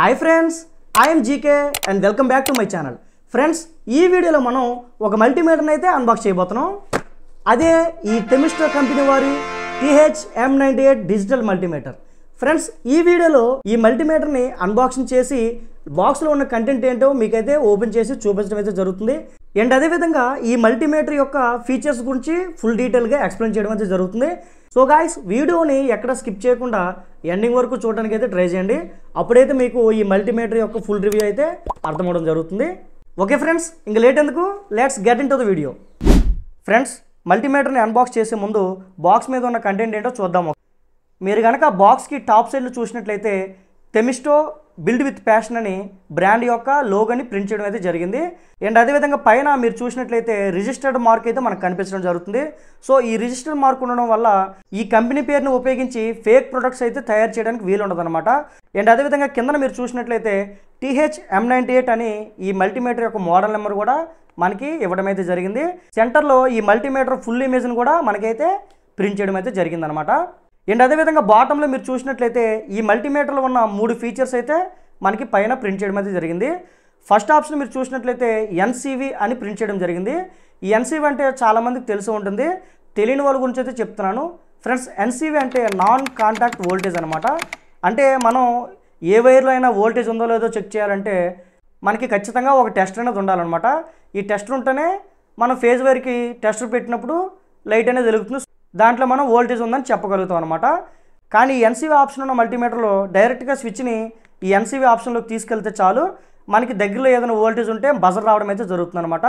Hi friends, I'm GK and welcome back to my channel. Friends, ఈ వీడియోలో మనం ఒక మల్టీమీటర్ని అయితే అన్బాక్స్ చేయబోతున్నాం. అదే ఈ థెమిస్టర్ కంపెనీ వారి TH-M98 డిజిటల్ మల్టీమీటర్. ఫ్రెండ్స్, ఈ వీడియోలో ఈ మల్టీమీటర్ని అన్బాక్సింగ్ చేసి బాక్స్లో ఉన్న కంటెంట్ ఏంటో మీకైతే ఓపెన్ చేసి చూపించడం అయితే జరుగుతుంది. అండ్ అదేవిధంగా ఈ మల్టీమీటర్ యొక్క ఫీచర్స్ గురించి ఫుల్ డీటెయిల్గా ఎక్స్ప్లెయిన్ చేయడం అయితే జరుగుతుంది. సో గాయ్స్, వీడియోని ఎక్కడ స్కిప్ చేయకుండా ఎండింగ్ వరకు చూడడానికి అయితే ట్రై చేయండి. అప్పుడైతే మీకు ఈ మల్టీమీటర్ యొక్క ఫుల్ రివ్యూ అయితే అర్థమవడం జరుగుతుంది. ఓకే ఫ్రెండ్స్, ఇంక లేట్ ఎందుకు, let's get into the video. Friends, మల్టీమీటర్ని అన్బాక్స్ చేసే ముందు బాక్స్ మీద ఉన్న కంటెంట్ ఏంటో చూద్దాము. మీరు కనుక బాక్స్కి టాప్ సైడ్లో చూసినట్లయితే థెమిస్టో బిల్డ్ విత్ ప్యాషన్ అని బ్రాండ్ యొక్క లోగోని ప్రింట్ చేయడం అయితే జరిగింది. అండ్ అదేవిధంగా పైన మీరు చూసినట్లయితే రిజిస్టర్డ్ మార్క్ అయితే మనకు కనిపించడం జరుగుతుంది. సో ఈ రిజిస్టర్డ్ మార్క్ ఉండడం వల్ల ఈ కంపెనీ పేరుని ఉపయోగించి ఫేక్ ప్రొడక్ట్స్ అయితే తయారు చేయడానికి వీలు ఉండదన్నమాట. అండ్ అదేవిధంగా కింద మీరు చూసినట్లయితే TH-M98 అని ఈ మల్టీమీటర్ యొక్క మోడల్ నెంబర్ కూడా మనకి ఇవ్వడం అయితే జరిగింది. సెంటర్లో ఈ మల్టీమీటర్ ఫుల్ ఇమేజ్ని కూడా మనకైతే ప్రింట్ చేయడం అయితే జరిగిందనమాట. అండ్ అదేవిధంగా బాటంలో మీరు చూసినట్లయితే ఈ మల్టీమీటర్లో ఉన్న 3 ఫీచర్స్ అయితే మనకి పైన ప్రింట్ చేయడం అయితే జరిగింది. ఫస్ట్ ఆప్షన్ మీరు చూసినట్లయితే NCV అని ప్రింట్ చేయడం జరిగింది. ఈ NCV అంటే చాలామందికి తెలిసి ఉంటుంది, తెలియని వాళ్ళ గురించి అయితే చెప్తున్నాను. ఫ్రెండ్స్, NCV అంటే నాన్ కాంటాక్ట్ వోల్టేజ్ అనమాట. అంటే మనం ఏ వైర్లో అయినా వోల్టేజ్ ఉందో లేదో చెక్ చేయాలంటే మనకి ఖచ్చితంగా ఒక టెస్టర్ అనేది ఉండాలన్నమాట. ఈ టెస్టర్ ఉంటేనే మనం ఫేజ్ వైర్కి టెస్టర్ పెట్టినప్పుడు లైట్ అనేది వెలుగుతుంది, దాంట్లో మనం వోల్టేజ్ ఉందని చెప్పగలుగుతాం అనమాట. కానీ NCV ఆప్షన్ ఉన్న మల్టీమీటర్లో డైరెక్ట్గా స్విచ్ని ఈ NCV ఆప్షన్లోకి తీసుకెళ్తే చాలు, మనకి దగ్గరలో ఏదైనా వోల్టేజ్ ఉంటే బజర్ రావడం అయితే జరుగుతుంది అనమాట.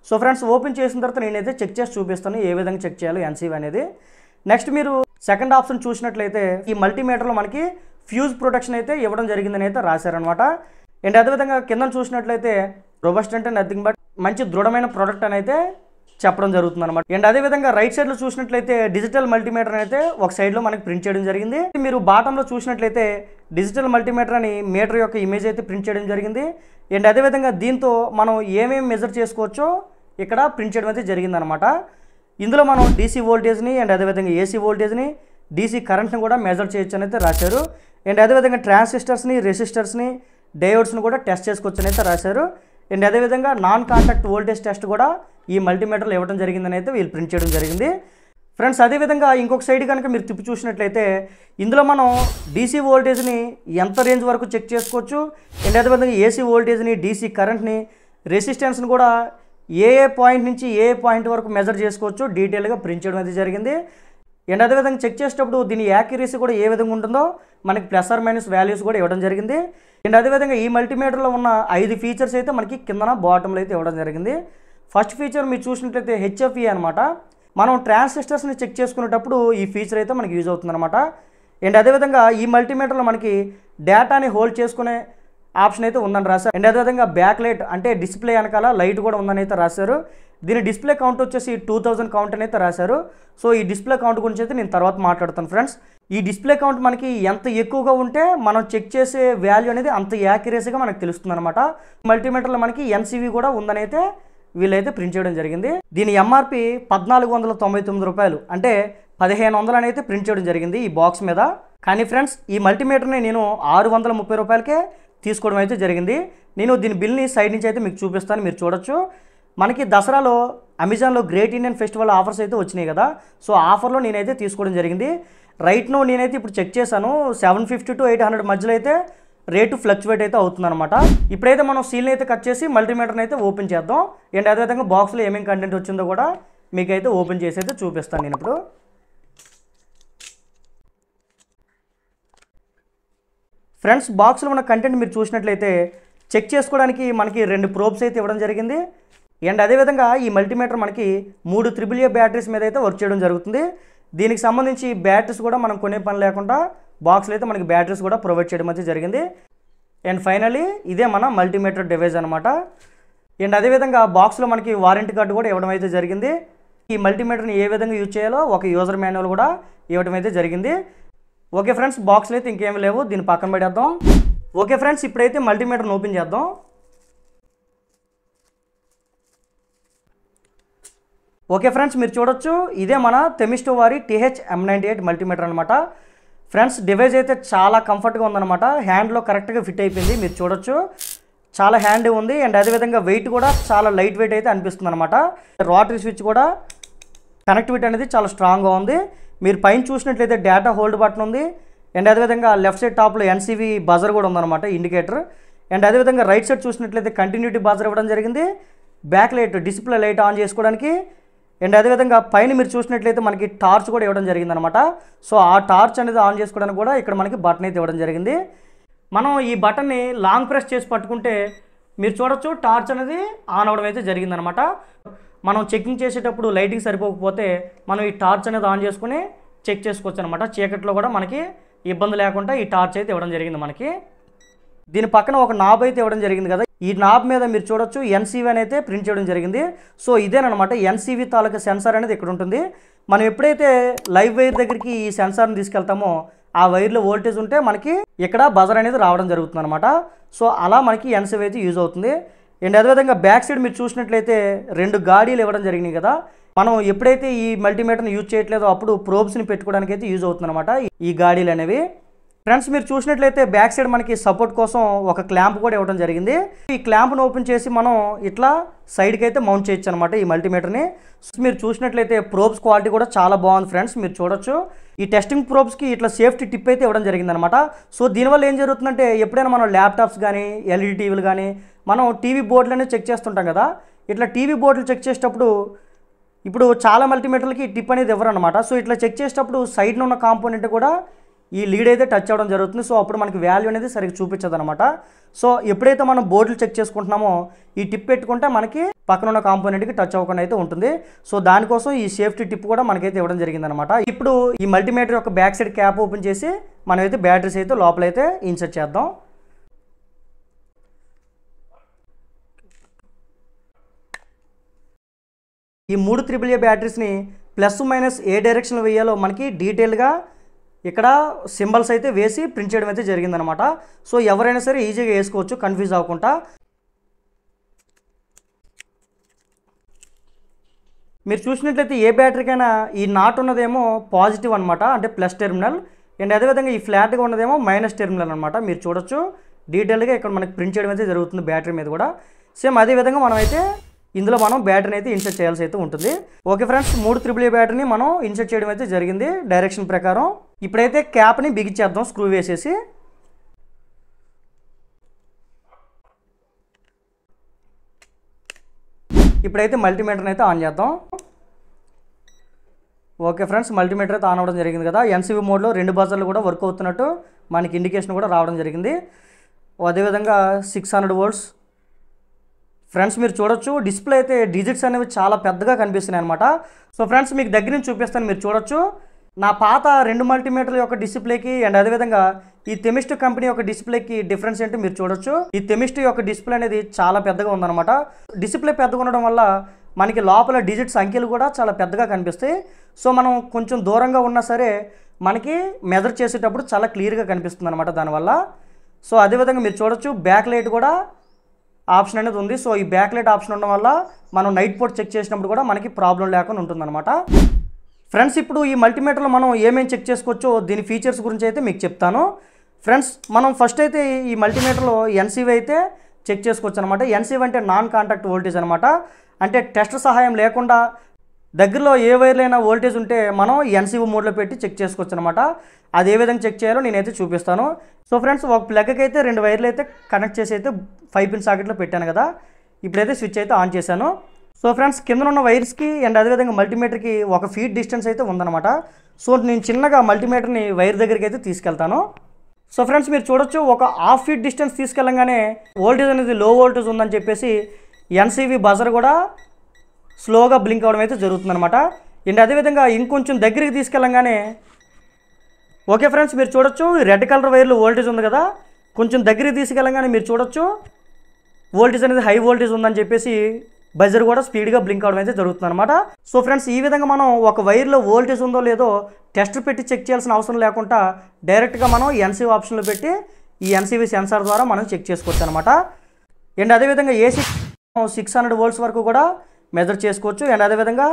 సో ఫ్రెండ్స్, ఓపెన్ చేసిన తర్వాత నేనైతే చెక్ చేసి చూపిస్తాను ఏ విధంగా చెక్ చేయాలి NCV అనేది. నెక్స్ట్ మీరు సెకండ్ ఆప్షన్ చూసినట్లయితే ఈ మల్టీమీటర్లో మనకి ఫ్యూజ్ ప్రొటెక్షన్ అయితే ఇవ్వడం జరిగిందని అయితే రాశారనమాట. అండ్ అదేవిధంగా కింద చూసినట్లయితే రోబస్ట్ అంటే నథింగ్ బట్ మంచి దృఢమైన ప్రోడక్ట్ అని అయితే చెప్పడం జరుగుతుంది అనమాట. అండ్ అదేవిధంగా రైట్ సైడ్లో చూసినట్లయితే డిజిటల్ మల్టీమీటర్ అయితే ఒక సైడ్లో మనకి ప్రింట్ చేయడం జరిగింది. మీరు బాటంలో చూసినట్లయితే డిజిటల్ మల్టీమీటర్ అని మీటర్ యొక్క ఇమేజ్ అయితే ప్రింట్ చేయడం జరిగింది. అండ్ అదేవిధంగా దీంతో మనం ఏమేమి మెజర్ చేసుకోవచ్చో ఇక్కడ ప్రింట్ చేయడం అయితే జరిగిందనమాట. ఇందులో మనం DC వోల్టేజ్ని అండ్ అదేవిధంగా AC వోల్టేజ్ని DC కరెంట్ని కూడా మెజర్ చేయొచ్చు అని అయితే రాశారు. అండ్ అదేవిధంగా ట్రాన్సిస్టర్స్ని, రెసిస్టర్స్ని, డయోడ్స్ని కూడా టెస్ట్ చేసుకోవచ్చు అని అయితే రాశారు. అండ్ అదేవిధంగా నాన్ కాంటాక్ట్ వోల్టేజ్ టెస్ట్ కూడా ఈ మల్టీమీటర్లో ఇవ్వడం జరిగిందని అయితే వీళ్ళు ప్రింట్ చేయడం జరిగింది. ఫ్రెండ్స్, అదేవిధంగా ఇంకొక సైడ్ కనుక మీరు తిప్పి చూసినట్లయితే ఇందులో మనం DC వోల్టేజ్ని ఎంత రేంజ్ వరకు చెక్ చేసుకోవచ్చు, అండ్ అదేవిధంగా AC వోల్టేజ్ని, DC కరెంట్ని, రెసిస్టెన్స్ని కూడా ఏ పాయింట్ నుంచి ఏ పాయింట్ వరకు మెజర్ చేసుకోవచ్చు డీటెయిల్గా ప్రింట్ చేయడం అయితే జరిగింది. అండ్ అదేవిధంగా చెక్ చేసేటప్పుడు దీని యాక్యురసీ కూడా ఏ విధంగా ఉంటుందో మనకి ప్లస్ ఆర్ మైనస్ వాల్యూస్ కూడా ఇవ్వడం జరిగింది. అండ్ అదేవిధంగా ఈ మల్టీమీటర్లో ఉన్న 5 ఫీచర్స్ అయితే మనకి కిందన బాటంలో అయితే ఇవ్వడం జరిగింది. ఫస్ట్ ఫీచర్ మీరు చూసినట్లయితే HFE అనమాట. మనం ట్రాన్సిస్టర్స్ని చెక్ చేసుకునేటప్పుడు ఈ ఫీచర్ అయితే మనకి యూజ్ అవుతుంది అనమాట. అండ్ అదేవిధంగా ఈ మల్టీమీటర్లో మనకి డేటాని హోల్డ్ చేసుకునే ఆప్షన్ అయితే ఉందని రాశారు. అండ్ అదేవిధంగా బ్యాక్ లైట్ అంటే డిస్ప్లే వెనకాల లైట్ కూడా ఉందని అయితే రాశారు. దీని డిస్ప్లే కౌంట్ వచ్చేసి 2000 కౌంట్ అని అయితే రాశారు. సో ఈ డిస్ప్లే కౌంట్ గురించి అయితే నేను తర్వాత మాట్లాడతాను. ఫ్రెండ్స్, ఈ డిస్ప్లే కౌంట్ మనకి ఎంత ఎక్కువగా ఉంటే మనం చెక్ చేసే వాల్యూ అనేది అంత యాక్యురసీగా మనకు తెలుస్తుంది అనమాట. మల్టీమీటర్లో మనకి NCV కూడా ఉందని అయితే వీళ్ళైతే ప్రింట్ చేయడం జరిగింది. దీని MRP 1499 రూపాయలు, అంటే 1500 అని అయితే ప్రింట్ చేయడం జరిగింది ఈ బాక్స్ మీద. కానీ ఫ్రెండ్స్, ఈ మల్టీమీటర్ని నేను 630 రూపాయలకే తీసుకోవడం అయితే జరిగింది. నేను దీని బిల్ని సైడ్ నుంచి అయితే మీకు చూపిస్తాను, మీరు చూడొచ్చు. మనకి దసరాలో అమెజాన్లో గ్రేట్ ఇండియన్ ఫెస్టివల్ ఆఫర్స్ అయితే వచ్చినాయి కదా, సో ఆఫర్లో నేనైతే తీసుకోవడం జరిగింది. రైట్ నో నేనైతే ఇప్పుడు చెక్ చేశాను, 750 to 800 మధ్యలో అయితే రేటు ఫ్లక్చువేట్ అయితే అవుతుందన్నమాట. ఇప్పుడైతే మనం సీల్ని అయితే కట్ చేసి మల్టీమీటర్ని అయితే ఓపెన్ చేద్దాం. అండ్ అదేవిధంగా బాక్స్లో ఏమేమి కంటెంట్ వచ్చిందో కూడా మీకైతే ఓపెన్ చేసి అయితే చూపిస్తాను నేను ఇప్పుడు. ఫ్రెండ్స్, బాక్స్లో ఉన్న కంటెంట్ మీరు చూసినట్లయితే చెక్ చేసుకోవడానికి మనకి 2 ప్రోబ్స్ అయితే ఇవ్వడం జరిగింది. అండ్ అదేవిధంగా ఈ మల్టీమీటర్ మనకి 3 AAA బ్యాటరీస్ మీద అయితే వర్క్ చేయడం జరుగుతుంది. దీనికి సంబంధించి బ్యాటరీస్ కూడా మనం కొనే పని లేకుండా బాక్స్లో అయితే మనకి బ్యాటరీస్ కూడా ప్రొవైడ్ చేయడం అయితే జరిగింది. అండ్ ఫైనలీ ఇదే మన మల్టీమీటర్ డివైస్ అనమాట. అండ్ అదేవిధంగా బాక్స్లో మనకి వారంటీ కార్డు కూడా ఇవ్వడం అయితే జరిగింది. ఈ మల్టీమీటర్ని ఏ విధంగా యూజ్ చేయాలో ఒక యూజర్ మాన్యువల్ కూడా ఇవ్వడం అయితే జరిగింది. ఓకే ఫ్రెండ్స్, బాక్స్లో అయితే ఇంకేమీ లేవు, దీన్ని పక్కన పెట్టేద్దాం. ఓకే ఫ్రెండ్స్, ఇప్పుడైతే మల్టీమీటర్ని ఓపెన్ చేద్దాం. ఓకే ఫ్రెండ్స్, మీరు చూడొచ్చు, ఇదే మన థెమిస్టో వారి TH-M98 మల్టీమీటర్ అనమాట. ఫ్రెండ్స్ డివైస్ అయితే చాలా కంఫర్ట్గా ఉందన్నమాట. హ్యాండ్లో కరెక్ట్గా ఫిట్ అయిపోయింది, మీరు చూడొచ్చు. చాలా హ్యాండీ ఉంది అండ్ అదేవిధంగా వెయిట్ కూడా చాలా లైట్ వెయిట్ అయితే అనిపిస్తుంది అనమాట. రోటరీ స్విచ్ కూడా కనెక్టివిటీ అనేది చాలా స్ట్రాంగ్గా ఉంది. మీరు పైన చూసినట్లయితే డేటా హోల్డ్ బటన్ ఉంది అండ్ అదేవిధంగా లెఫ్ట్ సైడ్ టాప్లో ఎన్సీవీ బజర్ కూడా ఉందన్నమాట, ఇండికేటర్. అండ్ అదేవిధంగా రైట్ సైడ్ చూసినట్లయితే కంటిన్యూటీ బజర్ ఇవ్వడం జరిగింది. Back light display light on చేసుకోవడానికి అండ్ అదేవిధంగా పైన మీరు చూసినట్లయితే మనకి టార్చ్ కూడా ఇవ్వడం జరిగింది అనమాట. సో ఆ టార్చ్ అనేది ఆన్ చేసుకోవడానికి కూడా ఇక్కడ మనకి బటన్ అయితే ఇవ్వడం జరిగింది. మనం ఈ బటన్ని లాంగ్ ప్రెస్ చేసి పట్టుకుంటే మీరు చూడొచ్చు టార్చ్ అనేది ఆన్ అవ్వడం అయితే జరిగిందనమాట. మనం చెకింగ్ చేసేటప్పుడు లైటింగ్ సరిపోకపోతే మనం ఈ టార్చ్ అనేది ఆన్ చేసుకుని చెక్ చేసుకోవచ్చు అనమాట. చీకట్లో కూడా మనకి ఇబ్బంది లేకుండా ఈ టార్చ్ అయితే ఇవ్వడం జరిగింది మనకి. దీని పక్కన ఒక నాబ్ అయితే ఇవ్వడం జరిగింది కదా, ఈ నాబ్ మీద మీరు చూడొచ్చు ఎన్సీవీ అని అయితే ప్రింట్ చేయడం జరిగింది. సో ఇదేనమాట ఎన్సీవీ తాలూకా సెన్సార్ అనేది ఇక్కడ ఉంటుంది. మనం ఎప్పుడైతే లైవ్ వైర్ దగ్గరికి ఈ సెన్సార్ని తీసుకెళ్తామో ఆ వైర్లో వోల్టేజ్ ఉంటే మనకి ఇక్కడ బజర్ అనేది రావడం జరుగుతుంది అనమాట. సో అలా మనకి ఎన్సీవీ అయితే యూజ్ అవుతుంది. అండ్ అదేవిధంగా బ్యాక్ సైడ్ మీరు చూసినట్లయితే 2 గాడీలు ఇవ్వడం జరిగినాయి కదా. మనం ఎప్పుడైతే ఈ మల్టీమీటర్ని యూజ్ చేయట్లేదో అప్పుడు ప్రోబ్స్ని పెట్టుకోవడానికి అయితే యూజ్ అవుతుంది అనమాట ఈ గాడీలు అనేవి. ఫ్రెండ్స్ మీరు చూసినట్లయితే బ్యాక్ సైడ్ మనకి సపోర్ట్ కోసం ఒక క్లాంప్ కూడా ఇవ్వడం జరిగింది. ఈ క్లాంప్ను ఓపెన్ చేసి మనం ఇట్లా సైడ్కి అయితే మౌంట్ చేయొచ్చు అనమాట ఈ మల్టీమీటర్ని. మీరు చూసినట్లయితే ప్రోబ్స్ క్వాలిటీ కూడా చాలా బాగుంది ఫ్రెండ్స్, మీరు చూడొచ్చు. ఈ టెస్టింగ్ ప్రోబ్స్కి ఇట్లా సేఫ్టీ టిప్ అయితే ఇవ్వడం జరిగిందనమాట. సో దీనివల్ల ఏం జరుగుతుందంటే ఎప్పుడైనా మనం ల్యాప్టాప్స్ కానీ ఎల్ఈడి టీవీలు కానీ మనం టీవీ బోర్డులనే చెక్ చేస్తుంటాం కదా, ఇట్లా టీవీ బోర్డులు చెక్ చేసేటప్పుడు ఇప్పుడు చాలా మల్టీమీటర్లకి టిప్ అనేది ఇవ్వరనమాట. సో ఇట్లా చెక్ చేసేటప్పుడు సైడ్న ఉన్న కాంపోనెంట్ కూడా ఈ లీడ్ అయితే టచ్ అవ్వడం జరుగుతుంది. సో అప్పుడు మనకి వాల్యూ అనేది సరిగ్గా చూపించదు అనమాట. సో ఎప్పుడైతే మనం బోర్డులు చెక్ చేసుకుంటున్నామో ఈ టిప్ పెట్టుకుంటే మనకి పక్కన ఉన్న కాంపోనెంట్కి టచ్ అవ్వకుండా అయితే ఉంటుంది. సో దానికోసం ఈ సేఫ్టీ టిప్ కూడా మనకైతే ఇవ్వడం జరిగిందనమాట. ఇప్పుడు ఈ మల్టీమీటర్ యొక్క బ్యాక్ సైడ్ క్యాప్ ఓపెన్ చేసి మనమైతే బ్యాటరీస్ అయితే లోపలైతే ఇన్సర్ట్ చేద్దాం. ఈ 3 AAA బ్యాటరీస్ని ప్లస్ మైనస్ ఏ డైరెక్షన్లో వేయాలో మనకి డీటెయిల్గా ఇక్కడ సింబల్స్ అయితే వేసి ప్రింట్ చేయడం అయితే జరిగిందనమాట. సో ఎవరైనా సరే ఈజీగా వేసుకోవచ్చు కన్ఫ్యూజ్ అవ్వకుండా. మీరు చూసినట్లయితే ఏ బ్యాటరీకైనా ఈ నాట్ ఉన్నదేమో పాజిటివ్ అనమాట, అంటే ప్లస్ టెర్మినల్. అండ్ అదేవిధంగా ఈ ఫ్లాట్గా ఉన్నదేమో మైనస్ టెర్మినల్ అనమాట. మీరు చూడొచ్చు డీటెయిల్గా ఇక్కడ మనకి ప్రింట్ చేయడం అయితే జరుగుతుంది బ్యాటరీ మీద కూడా. సేమ్ అదేవిధంగా మనమైతే ఇందులో మనం బ్యాటరీని అయితే ఇన్సర్ట్ చేయాల్సి అయితే ఉంటుంది. ఓకే ఫ్రెండ్స్, 3 AAA బ్యాటరీని మనం ఇన్సర్ట్ చేయడం అయితే జరిగింది డైరెక్షన్ ప్రకారం. ఇప్పుడైతే క్యాప్ని బిగించేద్దాం స్క్రూ వేసేసి. ఇప్పుడైతే మల్టీమీటర్ని అయితే ఆన్ చేద్దాం. ఓకే ఫ్రెండ్స్, మల్టీమీటర్ అయితే ఆన్ అవ్వడం జరిగింది కదా. ఎన్సీవీ మోడ్లో 2 బజర్లు కూడా వర్క్ అవుతున్నట్టు మనకి ఇండికేషన్ కూడా రావడం జరిగింది. అదేవిధంగా 600 volts. ఫ్రెండ్స్ మీరు చూడొచ్చు డిస్ప్లే అయితే డిజిట్స్ అనేవి చాలా పెద్దగా కనిపిస్తున్నాయి అనమాట. సో ఫ్రెండ్స్ మీకు దగ్గర నుంచి చూపిస్తాను, మీరు చూడొచ్చు. నా పాత 2 మల్టీమీటర్ల యొక్క డిస్ప్లేకి అండ్ అదేవిధంగా ఈ థెమిస్ట్ కంపెనీ యొక్క డిస్ప్లేకి డిఫరెన్స్ ఏంటి మీరు చూడొచ్చు. ఈ థెమిస్ట్ యొక్క డిస్ప్లే అనేది చాలా పెద్దగా ఉందన్నమాట. డిస్ప్లే పెద్దగా ఉండడం వల్ల మనకి లోపల డిజిట్స్ అంకెలు కూడా చాలా పెద్దగా కనిపిస్తాయి. సో మనం కొంచెం దూరంగా ఉన్నా సరే మనకి మెజర్ చేసేటప్పుడు చాలా క్లియర్గా కనిపిస్తుంది అనమాట దానివల్ల. సో అదేవిధంగా మీరు చూడొచ్చు బ్యాక్ లైట్ కూడా ఆప్షన్ అనేది ఉంది. సో ఈ బ్యాక్ లైట్ ఆప్షన్ ఉండడం వల్ల మనం నైట్ పోర్ట్ చెక్ చేసినప్పుడు కూడా మనకి ప్రాబ్లం లేకుండా ఉంటుందన్నమాట. ఫ్రెండ్స్ ఇప్పుడు ఈ మల్టీమీటర్లో మనం ఏమేమి చెక్ చేసుకోవచ్చో దీని ఫీచర్స్ గురించి అయితే మీకు చెప్తాను. ఫ్రెండ్స్ మనం ఫస్ట్ అయితే ఈ మల్టీమీటర్లో ఎన్సీవీ అయితే చెక్ చేసుకోవచ్చు అనమాట. ఎన్సీవీ అంటే నాన్ కాంటాక్ట్ వోల్టేజ్ అనమాట. అంటే టెస్ట్ సహాయం లేకుండా దగ్గరలో ఏ వైర్లైనా వోల్టేజ్ ఉంటే మనం ఎన్సీవీ మోడ్లో పెట్టి చెక్ చేసుకోవచ్చు అనమాట. అది ఏ విధంగా చెక్ చేయాలో నేనైతే చూపిస్తాను. సో ఫ్రెండ్స్ ఒక ప్లగ్కి అయితే 2 వైర్లు అయితే కనెక్ట్ చేసి అయితే 5 పిన్ సాకెట్లో పెట్టాను కదా. ఇప్పుడైతే స్విచ్ అయితే ఆన్ చేశాను. సో ఫ్రెండ్స్ కింద ఉన్న వైర్స్కి అండ్ అదేవిధంగా మల్టీమీటర్కి 1 feet డిస్టెన్స్ అయితే ఉందన్నమాట. సో నేను చిన్నగా మల్టీమీటర్ని వైర్ దగ్గరికి అయితే తీసుకెళ్తాను. సో ఫ్రెండ్స్ మీరు చూడొచ్చు ఒక 1/2 feet డిస్టెన్స్ తీసుకెళ్ళంగానే వోల్టేజ్ అనేది లో వోల్టేజ్ ఉందని చెప్పేసి ఎన్సీవీ బజర్ కూడా స్లోగా బ్లింక్ అవ్వడం అయితే జరుగుతుందన్నమాట. అండ్ అదేవిధంగా ఇంకొంచెం దగ్గరికి తీసుకెళ్ళంగానే ఓకే ఫ్రెండ్స్ మీరు చూడొచ్చు రెడ్ కలర్ వైర్లు వోల్టేజ్ ఉంది కదా, కొంచెం దగ్గరికి తీసుకెళ్ళంగానే మీరు చూడొచ్చు వోల్టేజ్ అనేది హై వోల్టేజ్ ఉందని చెప్పేసి బజర్ కూడా స్పీడ్గా బ్లింక్ అవడం అయితే జరుగుతుంది అనమాట. సో ఫ్రెండ్స్ ఈ విధంగా మనం ఒక వైర్లో వోల్టేజ్ ఉందో లేదో టెస్ట్ పెట్టి చెక్ చేయాల్సిన అవసరం లేకుండా డైరెక్ట్గా మనం ఎన్సీవీ ఆప్షన్లో పెట్టి ఈ ఎన్సీవీ సెన్సార్ ద్వారా మనం చెక్ చేసుకోవచ్చు అనమాట. అండ్ అదేవిధంగా ఏసీ 600 volts వరకు కూడా మెజర్ చేసుకోవచ్చు. అండ్ అదేవిధంగా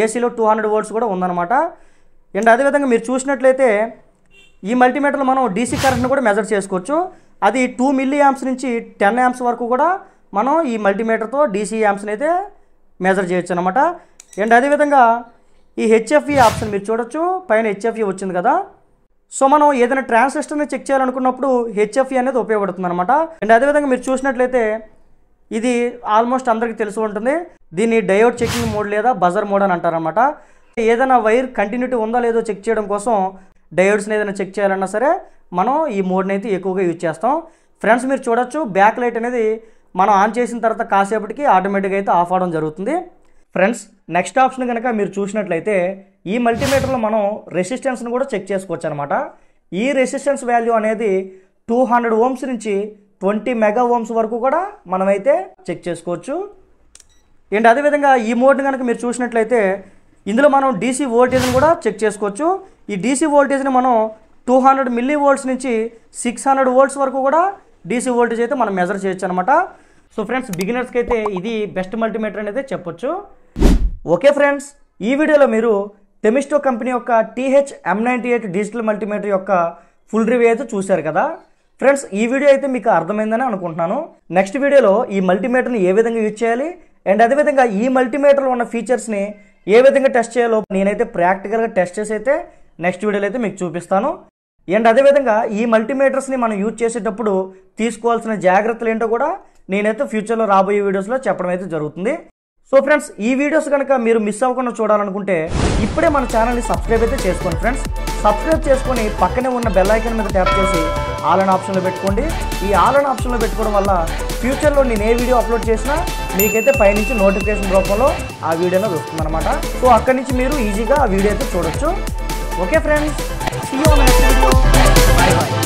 ఏసీలో 200 volts కూడా ఉందన్నమాట. అండ్ అదేవిధంగా మీరు చూసినట్లయితే ఈ మల్టీమీటర్లో మనం డీసీ కరెంట్ని కూడా మెజర్ చేసుకోవచ్చు. అది 2 మిల్లీ యాంప్స్ నుంచి 10 యాంప్స్ వరకు కూడా మనం ఈ మల్టీమీటర్తో డీసీ యాంప్స్ని అయితే మెజర్ చేయొచ్చు అనమాట. అండ్ అదేవిధంగా ఈ హెచ్ఎఫ్ఈ ఆప్షన్ మీరు చూడొచ్చు, పైన హెచ్ఎఫ్ఈ వచ్చింది కదా. సో మనం ఏదైనా ట్రాన్సిస్టర్ని చెక్ చేయాలనుకున్నప్పుడు హెచ్ఎఫ్ఈ అనేది ఉపయోగపడుతుంది అనమాట. అండ్ అదేవిధంగా మీరు చూసినట్లయితే ఇది ఆల్మోస్ట్ అందరికీ తెలిసి ఉంటుంది. దీన్ని డయోడ్ చెకింగ్ మోడ్ లేదా బజర్ మోడ్ అని అంటారనమాట. ఏదైనా వైర్ కంటిన్యూటీ ఉందా లేదో చెక్ చేయడం కోసం డయోడ్స్ని ఏదైనా చెక్ చేయాలన్నా సరే మనం ఈ మోడ్ని అయితే ఎక్కువగా యూజ్ చేస్తాం. ఫ్రెండ్స్ మీరు చూడొచ్చు, బ్యాక్ లైట్ అనేది మనం ఆన్ చేసిన తర్వాత కాసేపటికి ఆటోమేటిక్గా అయితే ఆఫ్ అవడం జరుగుతుంది. ఫ్రెండ్స్ నెక్స్ట్ ఆప్షన్ కనుక మీరు చూసినట్లయితే ఈ మల్టీమీటర్లో మనం రెసిస్టెన్స్ని కూడా చెక్ చేసుకోవచ్చు అనమాట. ఈ రెసిస్టెన్స్ వాల్యూ అనేది 200 ఓమ్స్ నుంచి 20 మెగా ఓమ్స్ వరకు కూడా మనమైతే చెక్ చేసుకోవచ్చు. అండ్ అదేవిధంగా ఈ మోడ్ని కనుక మీరు చూసినట్లయితే ఇందులో మనం డీసీ వోల్టేజ్ని కూడా చెక్ చేసుకోవచ్చు. ఈ డీసీ వోల్టేజ్ని మనం 200 మిల్లీ వోల్ట్స్ నుంచి 600 వోల్ట్స్ వరకు కూడా డీసీ వోల్టేజ్ అయితే మనం మెజర్ చేయొచ్చు అనమాట. సో ఫ్రెండ్స్ బిగినర్స్కి అయితే ఇది బెస్ట్ మల్టీమీటర్ అనేది చెప్పొచ్చు. ఓకే ఫ్రెండ్స్, ఈ వీడియోలో మీరు థెమిస్టో కంపెనీ యొక్క TH-M98 డిజిటల్ మల్టీమీటర్ యొక్క ఫుల్ రివ్యూ అయితే చూశారు కదా. ఫ్రెండ్స్ ఈ వీడియో అయితే మీకు అర్థమైందని అనుకుంటున్నాను. నెక్స్ట్ వీడియోలో ఈ మల్టీమీటర్ని ఏ విధంగా యూజ్ చేయాలి అండ్ అదేవిధంగా ఈ మల్టీమీటర్లో ఉన్న ఫీచర్స్ని ఏ విధంగా టెస్ట్ చేయాలో నేనైతే ప్రాక్టికల్గా టెస్ట్ చేసి అయితే నెక్స్ట్ వీడియోలో అయితే మీకు చూపిస్తాను. అండ్ అదేవిధంగా ఈ మల్టీమీటర్స్ని మనం యూజ్ చేసేటప్పుడు తీసుకోవాల్సిన జాగ్రత్తలు ఏంటో కూడా నేనైతే ఫ్యూచర్లో రాబోయే వీడియోస్లో చెప్పడం అయితే జరుగుతుంది. సో ఫ్రెండ్స్ ఈ వీడియోస్ కనుక మీరు మిస్ అవ్వకుండా చూడాలనుకుంటే ఇప్పుడే మన ఛానల్ని సబ్స్క్రైబ్ అయితే చేసుకోండి ఫ్రెండ్స్. సబ్స్క్రైబ్ చేసుకొని పక్కనే ఉన్న బెల్ ఐకాన్ మీద ట్యాప్ చేసి ఆల్ అన్ ఆప్షన్లో పెట్టుకోండి. ఈ ఆల్ అన్ ఆప్షన్లో పెట్టుకోవడం వల్ల ఫ్యూచర్లో నేను ఏ వీడియో అప్లోడ్ చేసినా మీకైతే పైనుంచి నోటిఫికేషన్ రూపంలో ఆ వీడియోలో వస్తుంది అనమాట. సో అక్కడి నుంచి మీరు ఈజీగా ఆ వీడియో అయితే చూడొచ్చు. Okay friends, see you on next video. Bye by.